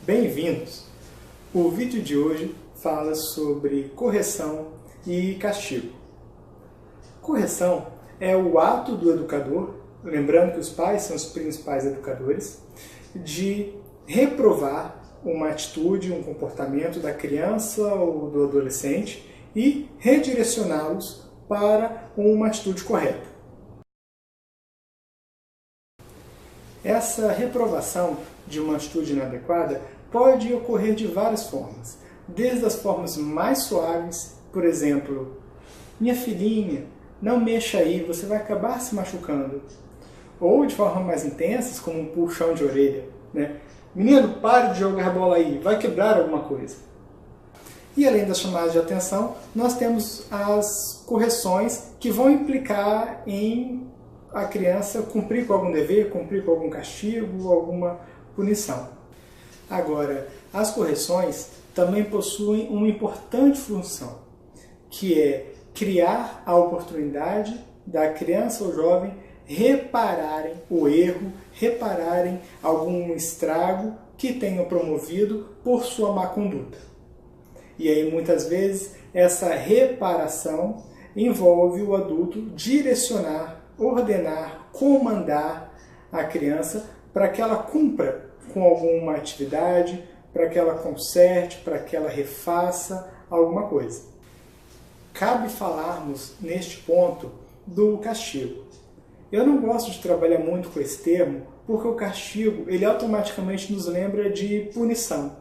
Bem-vindos! O vídeo de hoje fala sobre correção e castigo. Correção é o ato do educador, lembrando que os pais são os principais educadores, de reprovar uma atitude, um comportamento da criança ou do adolescente e redirecioná-los para uma atitude correta. Essa reprovação de uma atitude inadequada pode ocorrer de várias formas, desde as formas mais suaves, por exemplo, minha filhinha, não mexa aí, você vai acabar se machucando, ou de formas mais intensas, como um puxão de orelha, né? Menino, pare de jogar bola aí, vai quebrar alguma coisa. E além das chamadas de atenção, nós temos as correções que vão implicar em a criança cumprir com algum dever, cumprir com algum castigo, alguma punição. Agora, as correções também possuem uma importante função, que é criar a oportunidade da criança ou jovem repararem o erro, repararem algum estrago que tenham promovido por sua má conduta. E aí, muitas vezes, essa reparação envolve o adulto direcionar, ordenar, comandar a criança para que ela cumpra com alguma atividade, para que ela conserte, para que ela refaça alguma coisa. Cabe falarmos neste ponto do castigo. Eu não gosto de trabalhar muito com esse termo, porque o castigo ele automaticamente nos lembra de punição.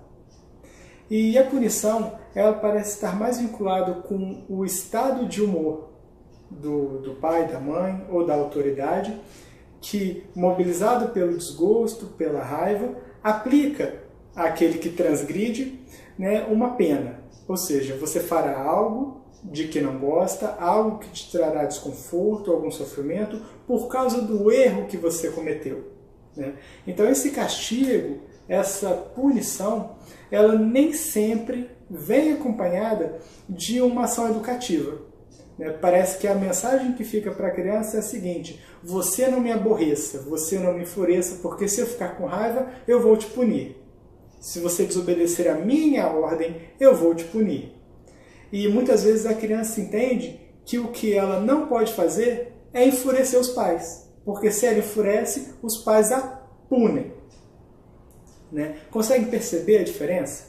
E a punição ela parece estar mais vinculada com o estado de humor do pai, da mãe ou da autoridade, que, mobilizado pelo desgosto, pela raiva, aplica àquele que transgride, né, uma pena. Ou seja, você fará algo de que não gosta, algo que te trará desconforto, algum sofrimento, por causa do erro que você cometeu, né? Então esse castigo, essa punição, ela nem sempre vem acompanhada de uma ação educativa. Parece que a mensagem que fica para a criança é a seguinte: você não me aborreça, você não me enfureça, porque se eu ficar com raiva, eu vou te punir. Se você desobedecer a minha ordem, eu vou te punir. E muitas vezes a criança entende que o que ela não pode fazer é enfurecer os pais, porque se ela enfurece, os pais a punem. Conseguem perceber a diferença?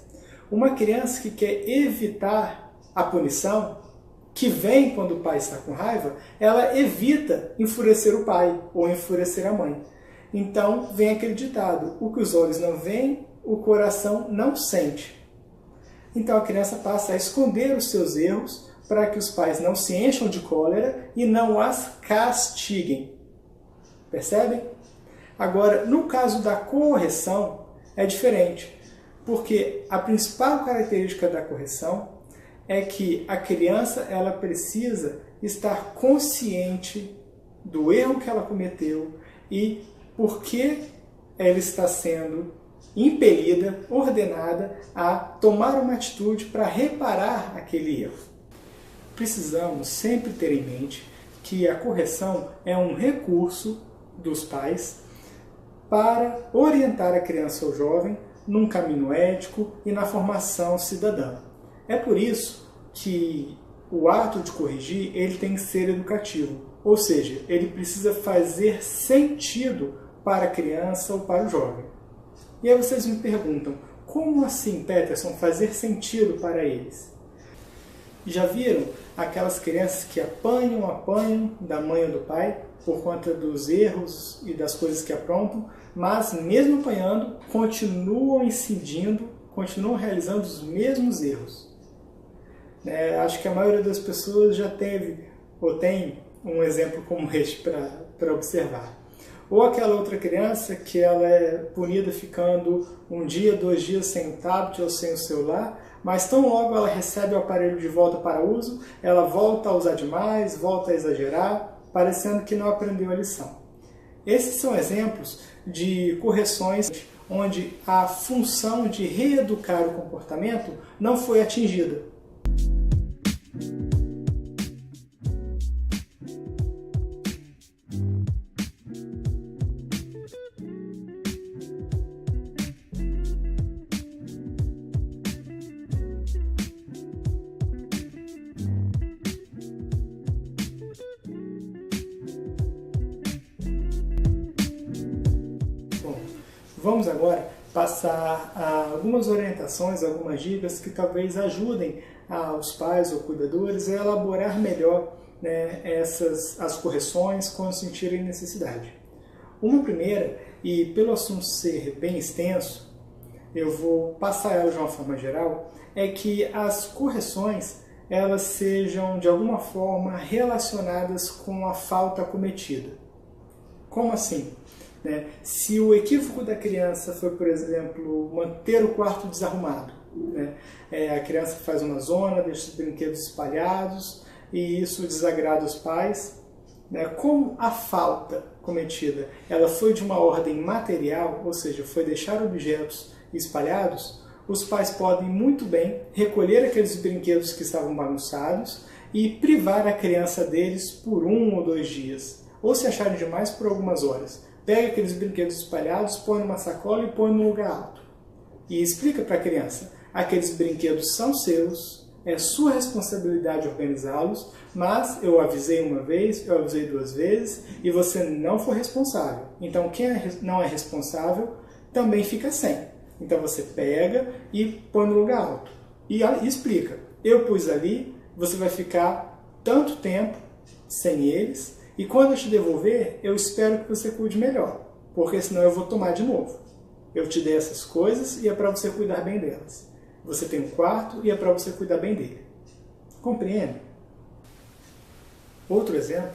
Uma criança que quer evitar a punição, que vem quando o pai está com raiva, ela evita enfurecer o pai ou enfurecer a mãe. Então vem aquele ditado: o que os olhos não veem, o coração não sente. Então a criança passa a esconder os seus erros para que os pais não se encham de cólera e não as castiguem. Percebem? Agora, no caso da correção, é diferente, porque a principal característica da correção é que a criança ela precisa estar consciente do erro que ela cometeu e por que ela está sendo impelida, ordenada a tomar uma atitude para reparar aquele erro. Precisamos sempre ter em mente que a correção é um recurso dos pais para orientar a criança ou jovem num caminho ético e na formação cidadã. É por isso que o ato de corrigir ele tem que ser educativo, ou seja, ele precisa fazer sentido para a criança ou para o jovem. E aí vocês me perguntam, como assim, Peterson, fazer sentido para eles? Já viram aquelas crianças que apanham da mãe ou do pai por conta dos erros e das coisas que aprontam, mas mesmo apanhando, continuam incidindo, continuam realizando os mesmos erros? Acho que a maioria das pessoas já teve ou tem um exemplo como este para observar. Ou aquela outra criança que ela é punida ficando um dia, 2 dias sem o tablet ou sem o celular, mas tão logo ela recebe o aparelho de volta para uso, ela volta a usar demais, volta a exagerar, parecendo que não aprendeu a lição. Esses são exemplos de correções onde a função de reeducar o comportamento não foi atingida. Vamos agora passar algumas orientações, algumas dicas que talvez ajudem os pais ou cuidadores a elaborar melhor, né, as correções quando sentirem necessidade. Uma primeira, e pelo assunto ser bem extenso, eu vou passar ela de uma forma geral, é que as correções elas sejam de alguma forma relacionadas com a falta cometida. Como assim? Se o equívoco da criança foi, por exemplo, manter o quarto desarrumado, a criança faz uma zona, deixa os brinquedos espalhados e isso desagrada os pais, como a falta cometida ela foi de uma ordem material, ou seja, foi deixar objetos espalhados, os pais podem muito bem recolher aqueles brinquedos que estavam bagunçados e privar a criança deles por 1 ou 2 dias, ou se acharem demais por algumas horas. Pega aqueles brinquedos espalhados, põe numa sacola e põe num lugar alto. E explica para a criança, aqueles brinquedos são seus, é sua responsabilidade organizá-los, mas eu avisei uma vez, eu avisei 2 vezes e você não foi responsável. Então quem não é responsável também fica sem. Então você pega e põe no lugar alto. E explica, eu pus ali, você vai ficar tanto tempo sem eles, e quando eu te devolver, eu espero que você cuide melhor, porque senão eu vou tomar de novo. Eu te dei essas coisas e é para você cuidar bem delas. Você tem um quarto e é para você cuidar bem dele. Compreende? Outro exemplo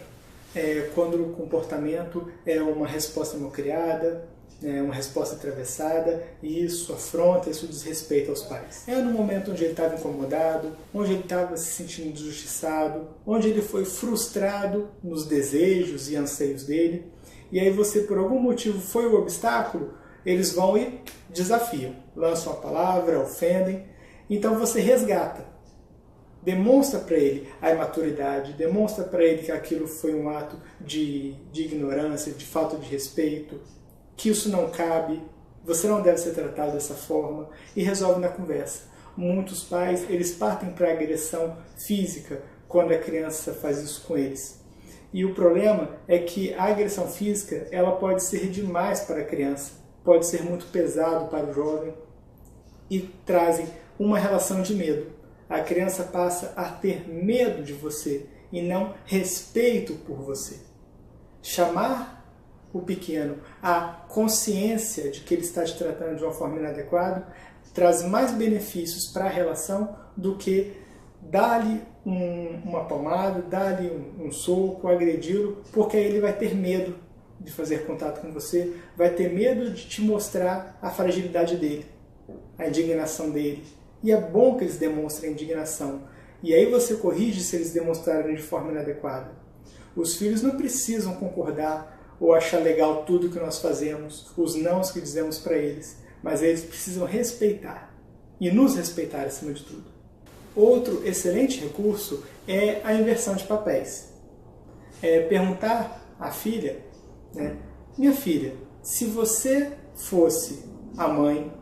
é quando o comportamento é uma resposta mal criada, uma resposta atravessada, e isso afronta, isso desrespeita aos pais. É no momento onde ele estava incomodado, onde ele estava se sentindo injustiçado, onde ele foi frustrado nos desejos e anseios dele, e aí você por algum motivo foi o obstáculo, eles vão e desafiam, lançam a palavra, ofendem, então você resgata, demonstra para ele a imaturidade, demonstra para ele que aquilo foi um ato de ignorância, de falta de respeito, que isso não cabe, você não deve ser tratado dessa forma, e resolve na conversa. Muitos pais, eles partem para a agressão física quando a criança faz isso com eles. E o problema é que a agressão física, ela pode ser demais para a criança, pode ser muito pesado para o jovem, e trazem uma relação de medo. A criança passa a ter medo de você, e não respeito por você. Chamar o pequeno a consciência de que ele está te tratando de uma forma inadequada traz mais benefícios para a relação do que dar-lhe uma palmada, dar-lhe um soco, agredi-lo, porque aí ele vai ter medo de fazer contato com você, vai ter medo de te mostrar a fragilidade dele, a indignação dele. E é bom que eles demonstrem indignação. E aí você corrige se eles demonstrarem de forma inadequada. Os filhos não precisam concordar ou achar legal tudo que nós fazemos, os nãos que dizemos para eles, mas eles precisam respeitar, e nos respeitar acima de tudo. Outro excelente recurso é a inversão de papéis. É perguntar à filha, minha filha, se você fosse a mãe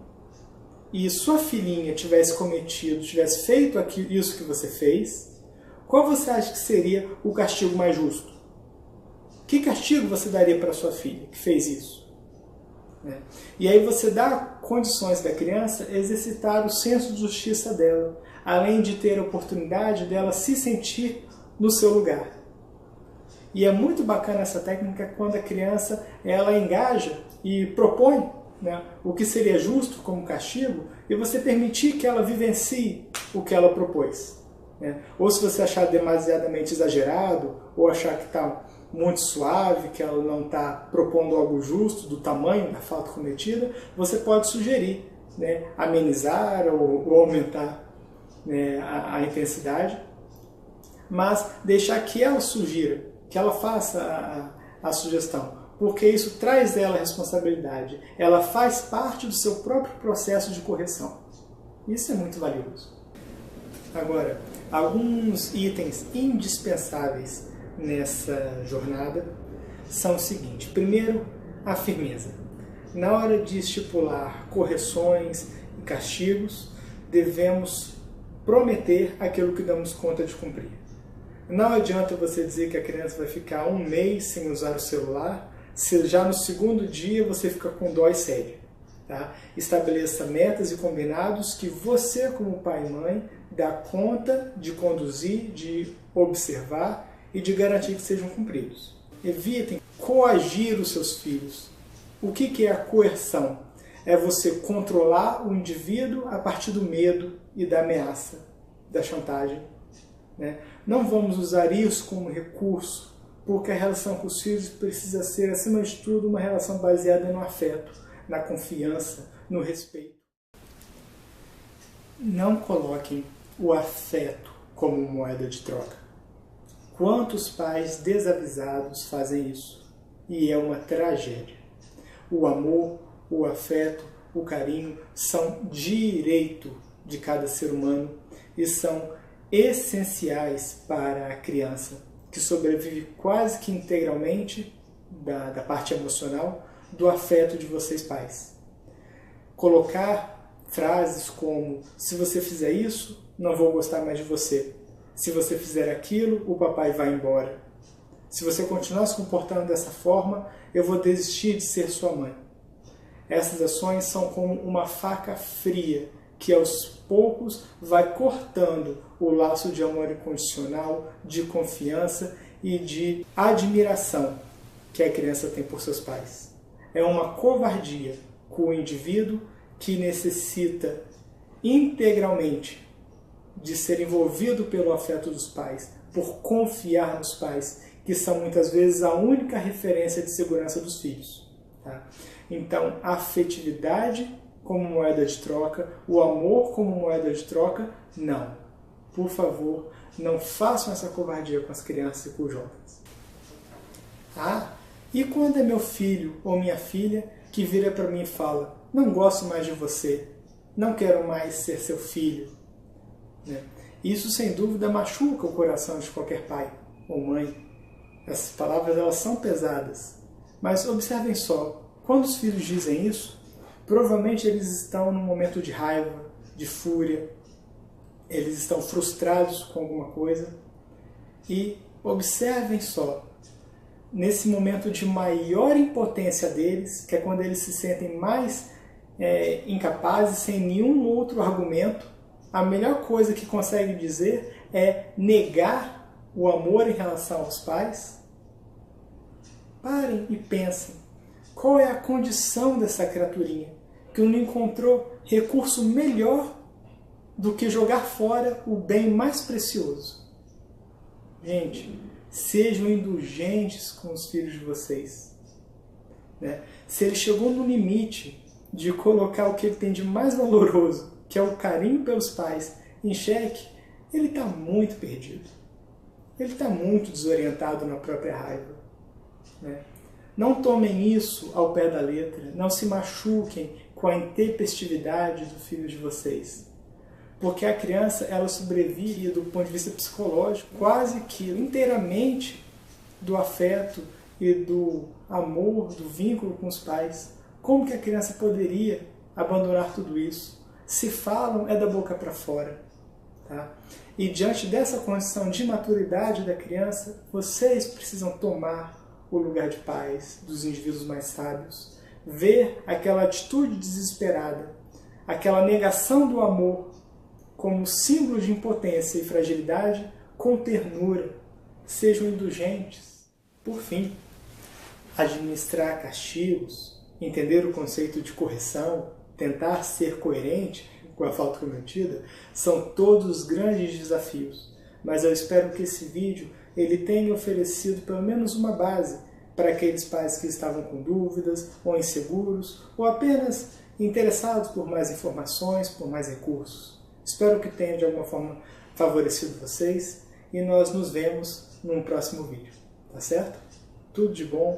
e sua filhinha tivesse feito isso que você fez, qual você acha que seria o castigo mais justo? Que castigo você daria para sua filha que fez isso? E aí você dá condições da criança exercitar o senso de justiça dela, além de ter a oportunidade dela se sentir no seu lugar. E é muito bacana essa técnica quando a criança ela engaja e propõe o que seria justo como castigo, e você permitir que ela vivencie o que ela propôs. Ou se você achar demasiadamente exagerado, ou achar que está muito suave, que ela não está propondo algo justo do tamanho da falta cometida, você pode sugerir, amenizar ou aumentar a intensidade, mas deixar que ela sugira, que ela faça a sugestão, porque isso traz dela a responsabilidade, ela faz parte do seu próprio processo de correção. Isso é muito valioso. Agora, alguns itens indispensáveis nessa jornada são o seguinte. Primeiro, a firmeza. Na hora de estipular correções e castigos, devemos prometer aquilo que damos conta de cumprir. Não adianta você dizer que a criança vai ficar 1 mês sem usar o celular, se já no segundo dia você fica com dó e sede. Tá? Estabeleça metas e combinados que você, como pai e mãe, dá conta de conduzir, de observar e de garantir que sejam cumpridos. Evitem coagir os seus filhos. O que é a coerção? É você controlar o indivíduo a partir do medo e da ameaça, da chantagem. Né? Não vamos usar isso como recurso, porque a relação com os filhos precisa ser, acima de tudo, uma relação baseada no afeto, na confiança, no respeito. Não coloquem o afeto como moeda de troca. Quantos pais desavisados fazem isso? E é uma tragédia. O amor, o afeto, o carinho são direito de cada ser humano e são essenciais para a criança, que sobrevive quase que integralmente da parte emocional do afeto de vocês pais. Colocar frases como: se você fizer isso, não vou gostar mais de você. Se você fizer aquilo, o papai vai embora. Se você continuar se comportando dessa forma, eu vou desistir de ser sua mãe. Essas ações são como uma faca fria que aos poucos vai cortando o laço de amor incondicional, de confiança e de admiração que a criança tem por seus pais. É uma covardia com o indivíduo que necessita integralmente de ser envolvido pelo afeto dos pais, por confiar nos pais, que são muitas vezes a única referência de segurança dos filhos. Tá? Então, a afetividade como moeda de troca, o amor como moeda de troca, não. Por favor, não façam essa covardia com as crianças e com os jovens. E quando é meu filho ou minha filha que vira para mim e fala: não gosto mais de você, não quero mais ser seu filho? Né? Isso, sem dúvida, machuca o coração de qualquer pai ou mãe. Essas palavras, elas são pesadas. Mas observem só, quando os filhos dizem isso, provavelmente eles estão num momento de raiva, de fúria, eles estão frustrados com alguma coisa. E observem só, nesse momento de maior impotência deles, que é quando eles se sentem mais incapazes, sem nenhum outro argumento, a melhor coisa que conseguem dizer é negar o amor em relação aos pais. Parem e pensem, qual é a condição dessa criaturinha que não encontrou recurso melhor do que jogar fora o bem mais precioso? Gente, sejam indulgentes com os filhos de vocês. Né? Se ele chegou no limite de colocar o que ele tem de mais valoroso, que é o carinho pelos pais, em xeque, ele está muito perdido. Ele está muito desorientado na própria raiva. Né? Não tomem isso ao pé da letra, não se machuquem com a intempestividade do filho de vocês. Porque a criança, ela sobrevive do ponto de vista psicológico quase que inteiramente do afeto e do amor, do vínculo com os pais. Como que a criança poderia abandonar tudo isso? Se falam, é da boca para fora. Tá? E diante dessa condição de maturidade da criança, vocês precisam tomar o lugar de pais dos indivíduos mais sábios, ver aquela atitude desesperada, aquela negação do amor como símbolo de impotência e fragilidade com ternura. Sejam indulgentes. Por fim, administrar castigos, entender o conceito de correção, tentar ser coerente com a falta cometida, são todos grandes desafios. Mas eu espero que esse vídeo ele tenha oferecido pelo menos uma base para aqueles pais que estavam com dúvidas, ou inseguros, ou apenas interessados por mais informações, por mais recursos. Espero que tenha de alguma forma favorecido vocês e nós nos vemos num próximo vídeo. Tá certo? Tudo de bom.